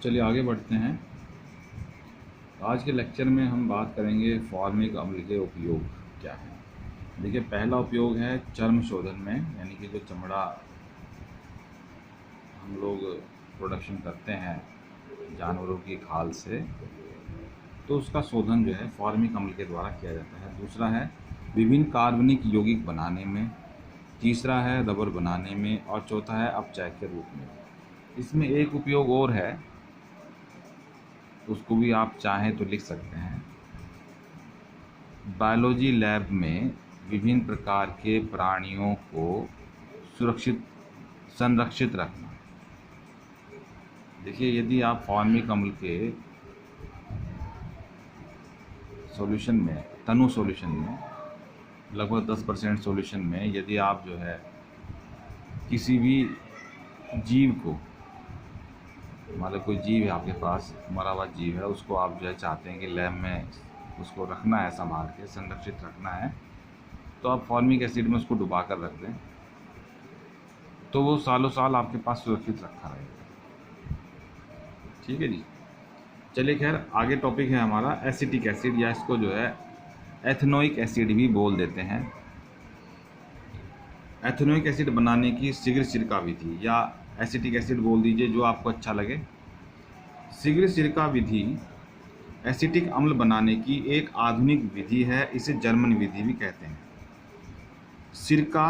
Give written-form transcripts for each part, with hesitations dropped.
चलिए आगे बढ़ते हैं। आज के लेक्चर में हम बात करेंगे फॉर्मिक अम्ल के उपयोग क्या है। देखिए, पहला उपयोग है चर्म शोधन में, यानी कि जो चमड़ा हम लोग प्रोडक्शन करते हैं जानवरों की खाल से, तो उसका शोधन जो है फॉर्मिक अम्ल के द्वारा किया जाता है। दूसरा है विभिन्न कार्बनिक यौगिक बनाने में। तीसरा है रबर बनाने में। और चौथा है अपचायक के रूप में। इसमें एक उपयोग और है, उसको भी आप चाहें तो लिख सकते हैं। बायोलॉजी लैब में विभिन्न प्रकार के प्राणियों को संरक्षित रखना। देखिए, यदि आप फॉर्मिक अम्ल के सॉल्यूशन में, तनु सॉल्यूशन में, लगभग 10% सॉल्यूशन में यदि आप जो है किसी भी जीव को, मतलब कोई जीव है आपके पास, मरा हुआ जीव है, उसको आप जो है चाहते हैं कि लैब में उसको रखना है, संभाल के संरक्षित रखना है, तो आप फॉर्मिक एसिड में उसको डुबा कर रख दें, तो वो सालों साल आपके पास सुरक्षित रखा रहेगा। ठीक है जी। चलिए, खैर आगे टॉपिक है हमारा एसिटिक एसिड, या इसको जो है एथेनोइक एसिड भी बोल देते हैं। एथेनोइक एसिड बनाने की शीघ्र सिरका विधि, या एसिटिक एसिड बोल दीजिए, जो आपको अच्छा लगे। शीघ्र सिरका विधि एसिटिक अम्ल बनाने की एक आधुनिक विधि है। इसे जर्मन विधि भी कहते हैं। सिरका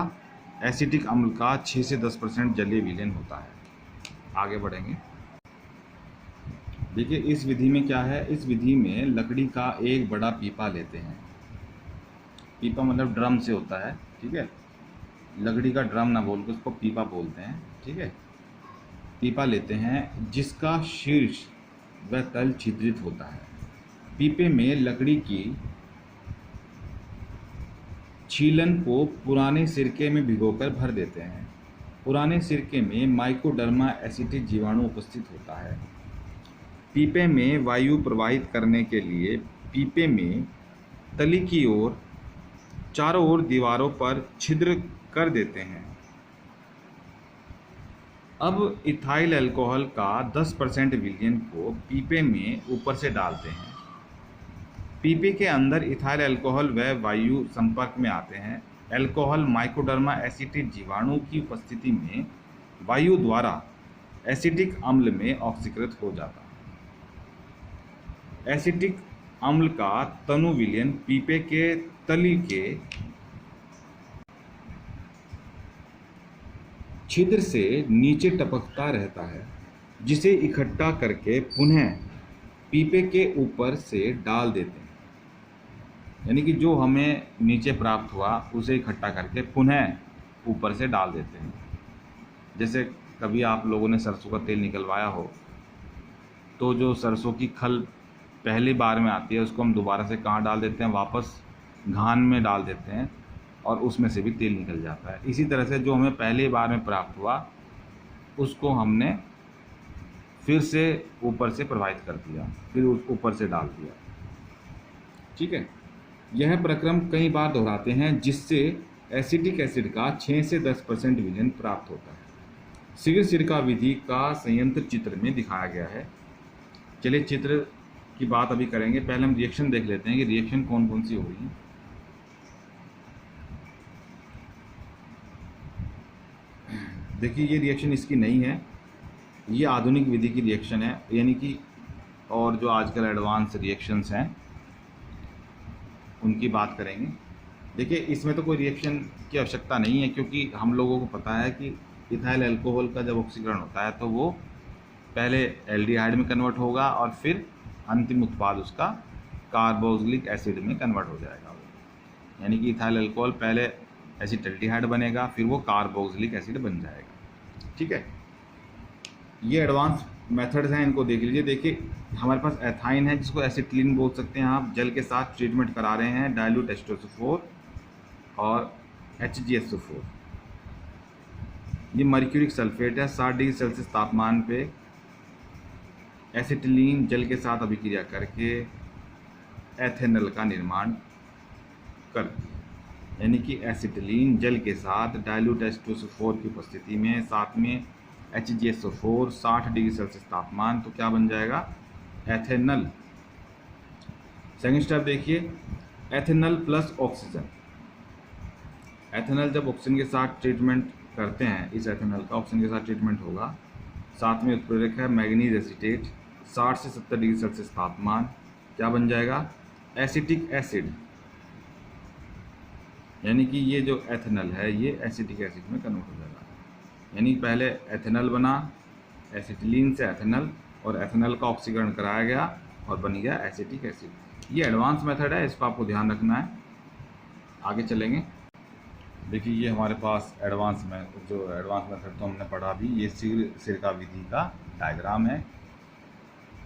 एसिटिक अम्ल का 6 से 10% जलीय विलयन होता है। आगे बढ़ेंगे। देखिए, इस विधि में क्या है, इस विधि में लकड़ी का एक बड़ा पीपा लेते हैं। पीपा मतलब ड्रम से होता है, ठीक है। लकड़ी का ड्रम ना बोल के उसको पीपा बोलते हैं, ठीक है। पीपा लेते हैं जिसका शीर्ष व तल छिद्रित होता है। पीपे में लकड़ी की छीलन को पुराने सिरके में भिगोकर भर देते हैं। पुराने सिरके में माइकोडर्मा एसिटिक जीवाणु उपस्थित होता है। पीपे में वायु प्रवाहित करने के लिए पीपे में तली की ओर चारों ओर दीवारों पर छिद्र कर देते हैं। अब इथाइल अल्कोहल का 10% विलयन को पीपे में ऊपर से डालते हैं। पीपे के अंदर इथाइल अल्कोहल व वायु संपर्क में आते हैं। अल्कोहल माइकोडर्मा एसिटिक जीवाणु की उपस्थिति में वायु द्वारा एसिटिक अम्ल में ऑक्सीकृत हो जाता है। एसिटिक अम्ल का तनु विलयन पीपे के तली के छिद्र से नीचे टपकता रहता है, जिसे इकट्ठा करके पुनः पीपे के ऊपर से डाल देते हैं। यानी कि जो हमें नीचे प्राप्त हुआ उसे इकट्ठा करके पुनः ऊपर से डाल देते हैं। जैसे कभी आप लोगों ने सरसों का तेल निकलवाया हो, तो जो सरसों की खल पहली बार में आती है उसको हम दोबारा से कहाँ डाल देते हैं, वापस घान में डाल देते हैं, और उसमें से भी तेल निकल जाता है। इसी तरह से जो हमें पहली बार में प्राप्त हुआ उसको हमने फिर से ऊपर से प्रवाहित कर दिया, फिर ऊपर से डाल दिया। ठीक है। यह प्रक्रम कई बार दोहराते हैं, जिससे एसिटिक एसिड का 6 से 10% विलयन प्राप्त होता है। शीघ्र सिरका विधि का संयंत्र चित्र में दिखाया गया है। चलिए, चित्र की बात अभी करेंगे, पहले हम रिएक्शन देख लेते हैं कि रिएक्शन कौन कौन सी हो रही है। देखिए, ये रिएक्शन इसकी नहीं है, ये आधुनिक विधि की रिएक्शन है, यानी कि और जो आजकल एडवांस रिएक्शंस हैं उनकी बात करेंगे। देखिए, इसमें तो कोई रिएक्शन की आवश्यकता नहीं है, क्योंकि हम लोगों को पता है कि इथाइल अल्कोहल का जब ऑक्सीकरण होता है तो वो पहले एल्डिहाइड में कन्वर्ट होगा और फिर अंतिम उत्पाद उसका कार्बोक्सिलिक एसिड में कन्वर्ट हो जाएगा। यानी कि इथाइल अल्कोहल पहले एसिटल्डिहाइड बनेगा, फिर वो कार्बोक्सिलिक एसिड बन जाएगा। ठीक है। ये एडवांस मेथड्स हैं, इनको देख लीजिए। देखिए, हमारे पास एथाइन है, जिसको एसिटिलीन बोल सकते हैं आप, जल के साथ ट्रीटमेंट करा रहे हैं, डाइल्यूट H2SO4 और HgSO4। ये मर्क्यूरिक सल्फेट है। 60 डिग्री सेल्सियस तापमान पे एसिटिलीन जल के साथ अभिक्रिया करके एथेनॉल का निर्माण करती है। यानी कि एसिटिलीन जल के साथ डाइल्यूट H2SO4 की उपस्थिति में, साथ में HgSO4 60 डिग्री सेल्सियस तापमान, तो क्या बन जाएगा? एथेनल। सेकेंड स्टेप देखिए, एथेनल प्लस ऑक्सीजन। एथेनल जब ऑक्सीजन के साथ ट्रीटमेंट करते हैं, इस एथेनल का ऑक्सीजन के साथ ट्रीटमेंट होगा, साथ में उत्प्रेरक है मैग्नीज एसीटेट, 60 से 70 डिग्री सेल्सियस तापमान, क्या बन जाएगा? Acetic acid. यानी कि ये जो एथेनल है ये एसिटिक एसिड में कन्वर्ट हो जाएगा। यानी पहले एथेनल बना, एसिटिलीन से एथेनल, और एथेनल का ऑक्सीकरण कराया गया और बन गया एसिटिक एसिड। ये एडवांस मेथड है, इसको आपको ध्यान रखना है। आगे चलेंगे। देखिए ये हमारे पास एडवांस मेथड तो हमने पढ़ा भी, ये सिरका विधि का डायग्राम है।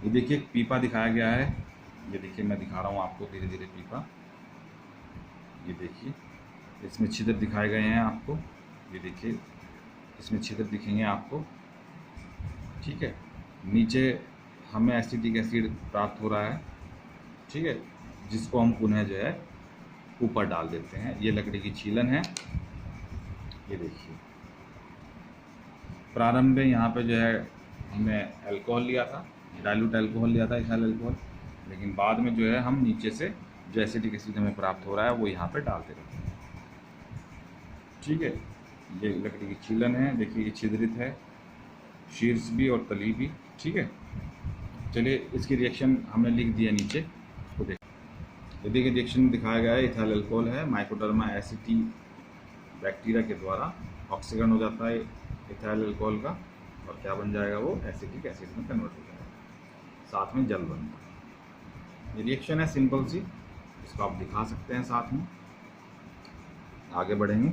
ये देखिए पीपा दिखाया गया है, ये देखिए मैं दिखा रहा हूँ आपको धीरे धीरे पीपा। ये देखिए इसमें छिद्र दिखाए गए हैं आपको, ये देखिए इसमें छिद्र दिखेंगे आपको, ठीक है। नीचे हमें एसिटिक एसिड प्राप्त हो रहा है, ठीक है, जिसको हम पुनः जो है ऊपर डाल देते हैं। ये लकड़ी की छीलन है, ये देखिए प्रारंभ में यहाँ पे जो है हमने अल्कोहल लिया था, डाइल्यूट अल्कोहल लिया था, इथाइल अल्कोहल, लेकिन बाद में जो है हम नीचे से जो एसिटिक एसिड हमें प्राप्त हो रहा है वो यहाँ पे डालते रहते हैं, ठीक है। ये लकड़ी की छीलन है, देखिए ये छिद्रित है, शीर्ष भी और तली भी, ठीक है। चलिए इसकी रिएक्शन हमने लिख दिया नीचे, उसको देखिए। देखिए रिएक्शन में दिखाया गया है, इथाइल अल्कोहल है, माइकोडर्मा एसिटी बैक्टीरिया के द्वारा ऑक्सीकरण हो जाता है इथाइल अल्कोहल का, और क्या बन जाएगा? वो एसिटिक एसिड में कन्वर्ट हो जाएगा, साथ में जल बनता है। ये रिएक्शन है सिंपल सी, इसको आप दिखा सकते हैं साथ में। आगे बढ़ेंगे।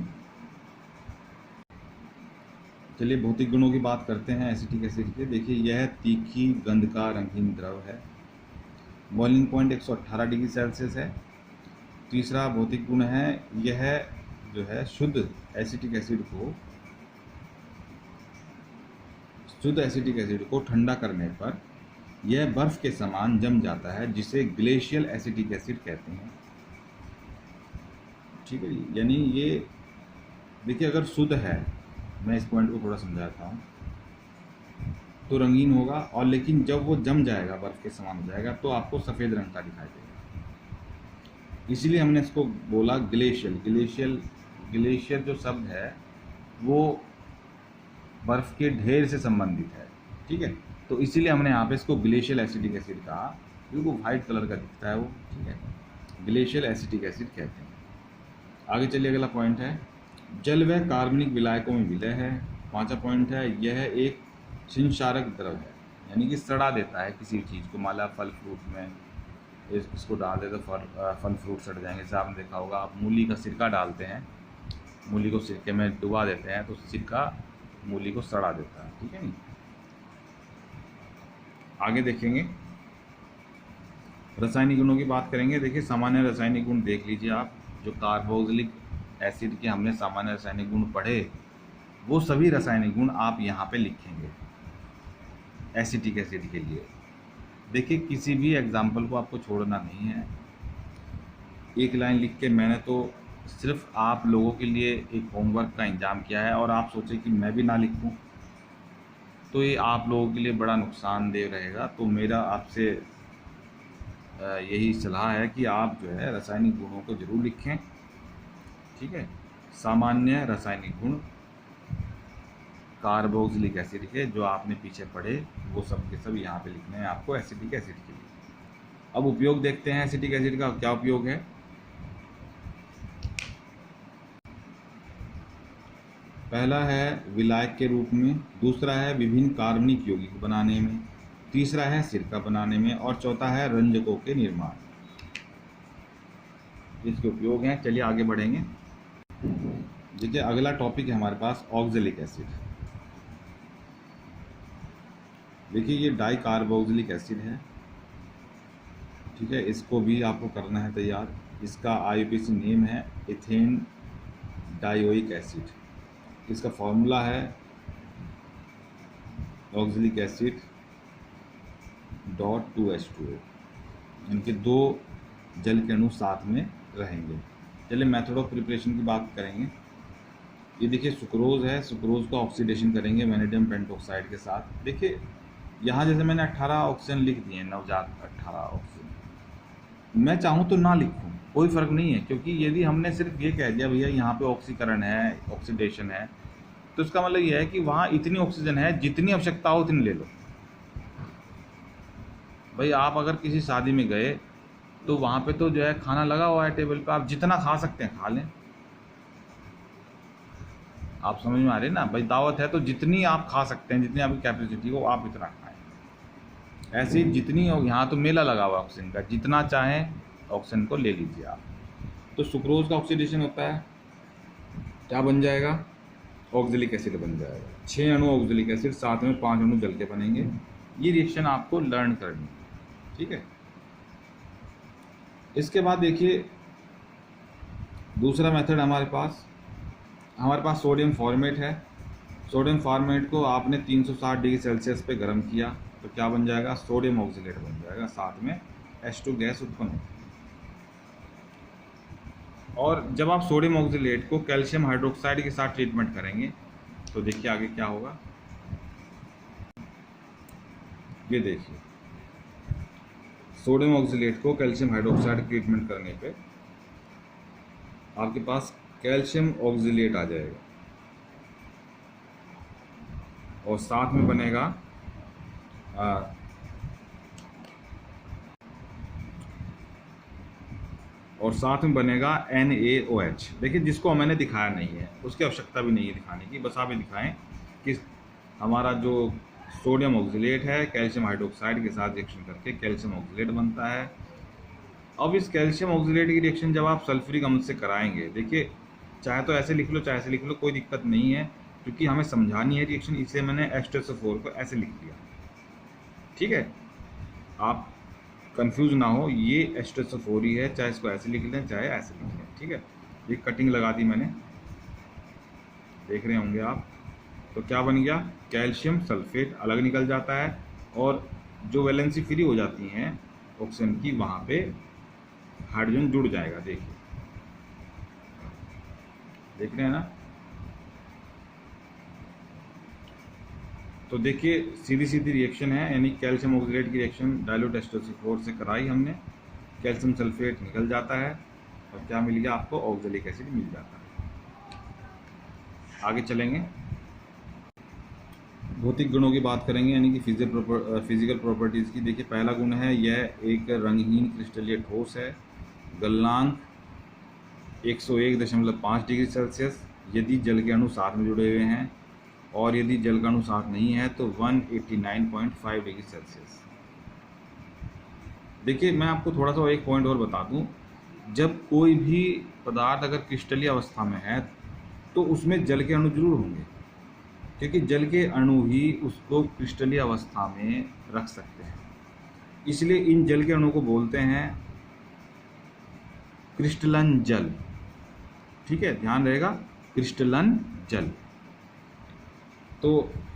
चलिए भौतिक गुणों की बात करते हैं एसिटिक एसिड के। देखिए यह तीखी गंध का रंगीन द्रव है, बॉइलिंग पॉइंट 118 डिग्री सेल्सियस है। तीसरा भौतिक गुण है, यह जो है शुद्ध एसिटिक एसिड को ठंडा करने पर यह बर्फ के समान जम जाता है, जिसे ग्लेशियल एसिटिक एसिड कहते हैं, ठीक है। यानी ये देखिए अगर शुद्ध है, मैं इस पॉइंट को थोड़ा समझाता हूँ, तो रंगीन होगा, और लेकिन जब वो जम जाएगा, बर्फ के समान हो जाएगा, तो आपको सफ़ेद रंग का दिखाई देगा। इसीलिए हमने इसको बोला ग्लेशियर जो शब्द है वो बर्फ़ के ढेर से संबंधित है, ठीक है। तो इसीलिए हमने यहाँ पे इसको ग्लेशियल एसिटिक एसिड कहा, बिल्कुल वाइट कलर का दिखता है वो, ठीक है, ग्लेशियल एसिटिक एसिड कहते हैं। आगे चलिए, अगला पॉइंट है जल व कार्बनिक विलायकों में विलय है। पांचवा पॉइंट है यह एक क्षीणशारक द्रव है, यानी कि सड़ा देता है किसी चीज़ को। माला फल फ्रूट में इसको डाल दे तो फल फ्रूट सड़ जाएंगे। जैसे आपने देखा होगा, आप मूली का सिरका डालते हैं, मूली को सिरके में डुबा देते हैं तो सिरका मूली को सड़ा देता है, ठीक है नहीं। आगे देखेंगे, रासायनिक गुणों की बात करेंगे। देखिए सामान्य रासायनिक गुण देख लीजिए आप, जो कार्बोक्सिलिक एसिड के हमने सामान्य रासायनिक गुण पढ़े, वो सभी रासायनिक गुण आप यहाँ पे लिखेंगे एसिटिक एसिड के लिए। देखिए किसी भी एग्जाम्पल को आपको छोड़ना नहीं है, एक लाइन लिख के मैंने तो सिर्फ आप लोगों के लिए एक होमवर्क का इंतजाम किया है, और आप सोचें कि मैं भी ना लिखूं तो ये आप लोगों के लिए बड़ा नुकसानदेह रहेगा। तो मेरा आपसे यही सलाह है कि आप जो है रासायनिक गुणों को जरूर लिखें, ठीक है। सामान्य रासायनिक गुण कार्बोक्सिलिक एसिड के जो आपने पीछे पढ़े, वो सब के सब यहाँ पे लिखने हैं आपको एसिटिक एसिड के लिए। अब उपयोग देखते हैं एसिटिक एसिड का क्या उपयोग है। पहला है विलायक के रूप में, दूसरा है विभिन्न कार्बनिक यौगिक बनाने में, तीसरा है सिरका बनाने में, और चौथा है रंजकों के निर्माण। इसके उपयोग हैं। चलिए आगे बढ़ेंगे। देखिए अगला टॉपिक है हमारे पास ऑक्जेलिक एसिड। देखिए ये डाई कार्बोक्सिलिक एसिड है, ठीक है, इसको भी आपको करना है तैयार। इसका IUPAC नेम है इथेन डायोइक एसिड। इसका फॉर्मूला है ऑक्जेलिक एसिड .2H2O, इनके दो जल के अणु साथ में रहेंगे। चलिए मेथड ऑफ प्रिपरेशन की बात करेंगे। ये देखिए सुक्रोज है, सुक्रोज को ऑक्सीडेशन करेंगे वैनेडियम पेंटोक्साइड के साथ। देखिए यहाँ जैसे मैंने 18 ऑक्सीजन लिख दिए, नवजात 18 ऑक्सीजन, मैं चाहूँ तो ना लिखूँ, कोई फ़र्क नहीं है, क्योंकि यदि हमने सिर्फ ये कह दिया भैया यहाँ पे ऑक्सीकरण है, ऑक्सीडेशन है, तो इसका मतलब ये है कि वहाँ इतनी ऑक्सीजन है, जितनी आवश्यकता हो उतनी ले लो। भाई आप अगर किसी शादी में गए तो वहाँ पे तो जो है खाना लगा हुआ है टेबल पे, आप जितना खा सकते हैं खा लें। आप समझ में आ रही है ना भाई, दावत है तो जितनी आप खा सकते हैं, जितनी आपकी कैपेसिटी हो आप इतना खाएं। ऐसे ही जितनी हो, यहाँ तो मेला लगा हुआ है ऑक्सीजन का, जितना चाहें ऑक्सीजन को ले लीजिए आप। तो सुक्रोज का ऑक्सीडेशन होता है, क्या बन जाएगा, ऑक्जेलिक एसिड बन जाएगा। 6 अणु ऑक्जेलिक एसिड, साथ में 5 अणु जल के बनेंगे। ये रिएक्शन आपको लर्न करनी है, ठीक है। इसके बाद देखिए दूसरा मेथड हमारे पास सोडियम फॉर्मेट है। सोडियम फॉर्मेट को आपने 360 डिग्री सेल्सियस पे गर्म किया तो क्या बन जाएगा, सोडियम ऑक्सीलेट बन जाएगा, साथ में H2 गैस उत्पन्न होगी। और जब आप सोडियम ऑक्सीलेट को कैल्शियम हाइड्रोक्साइड के साथ ट्रीटमेंट करेंगे तो देखिए आगे क्या होगा। ये देखिए सोडियम ऑक्सीलेट को कैल्शियम हाइड्रोक्साइड ट्रीटमेंट करने पे आपके पास कैल्शियम ऑक्सीलेट आ जाएगा और साथ में बनेगा NaOH। देखिए जिसको मैंने दिखाया नहीं है, उसकी आवश्यकता भी नहीं है दिखाने की, बस आप ये दिखाएं कि हमारा जो सोडियम ऑक्सीलेट है कैल्शियम हाइड्रोक्साइड के साथ रिएक्शन करके कैल्शियम ऑक्सीलेट बनता है। अब इस कैल्शियम ऑक्सीलेट की रिएक्शन जब आप सल्फ्यूरिक अम्ल से कराएंगे, देखिए चाहे तो ऐसे लिख लो चाहे ऐसे लिख लो, कोई दिक्कत नहीं है, क्योंकि हमें समझानी है रिएक्शन, इसलिए मैंने H2SO4 को ऐसे लिख दिया, ठीक है। आप कंफ्यूज ना हो, ये H2SO4 ही है, चाहे इसको ऐसे लिख लें चाहे ऐसे लिख लें, ठीक है। ये कटिंग लगा दी मैंने, देख रहे होंगे आप। तो क्या बन गया, कैल्शियम सल्फेट अलग निकल जाता है और जो वैलेंसी फ्री हो जाती हैं ऑक्सीजन की, वहाँ पे हाइड्रोजन जुड़ जाएगा। देखिए देख रहे हैं ना। तो देखिए सीधी सीधी रिएक्शन है, यानी कैल्शियम ऑक्सीलेट की रिएक्शन डाइल्यूट H2SO4 से कराई हमने, कैल्शियम सल्फेट निकल जाता है और क्या मिल गया आपको, ऑक्जेलिक एसिड मिल जाता है। आगे चलेंगे, भौतिक गुणों की बात करेंगे, यानी कि फिजिकल प्रॉपर्टीज़ की। देखिए पहला गुण है, यह एक रंगहीन क्रिस्टलीय ठोस है। गलनांक 101.5 डिग्री सेल्सियस यदि जल के अणु साथ में जुड़े हुए हैं, और यदि जल का अणु साथ नहीं है तो 189.5 डिग्री सेल्सियस। देखिए मैं आपको थोड़ा सा एक पॉइंट और बता दूं, जब कोई भी पदार्थ अगर क्रिस्टलीय अवस्था में है तो उसमें जल के अणु जरूर होंगे, क्योंकि जल के अणु ही उसको क्रिस्टलीय अवस्था में रख सकते हैं। इसलिए इन जल के अणु को बोलते हैं क्रिस्टलन जल, ठीक है, ध्यान रहेगा, क्रिस्टलन जल। तो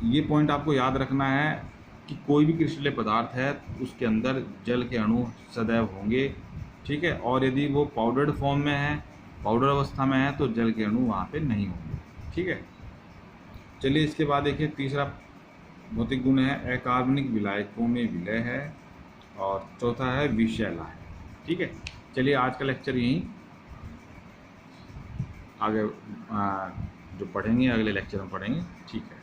ये पॉइंट आपको याद रखना है कि कोई भी क्रिस्टलीय पदार्थ है उसके अंदर जल के अणु सदैव होंगे, ठीक है। और यदि वो पाउडर्ड फॉर्म में है, पाउडर अवस्था में है, तो जल के अणु वहाँ पे नहीं होंगे, ठीक है। चलिए इसके बाद देखिए तीसरा भौतिक गुण है, अकार्बनिक विलायकों में विलय है, और चौथा है विषैला है, ठीक है। चलिए आज का लेक्चर यहीं, आगे जो पढ़ेंगे अगले लेक्चर में पढ़ेंगे, ठीक है।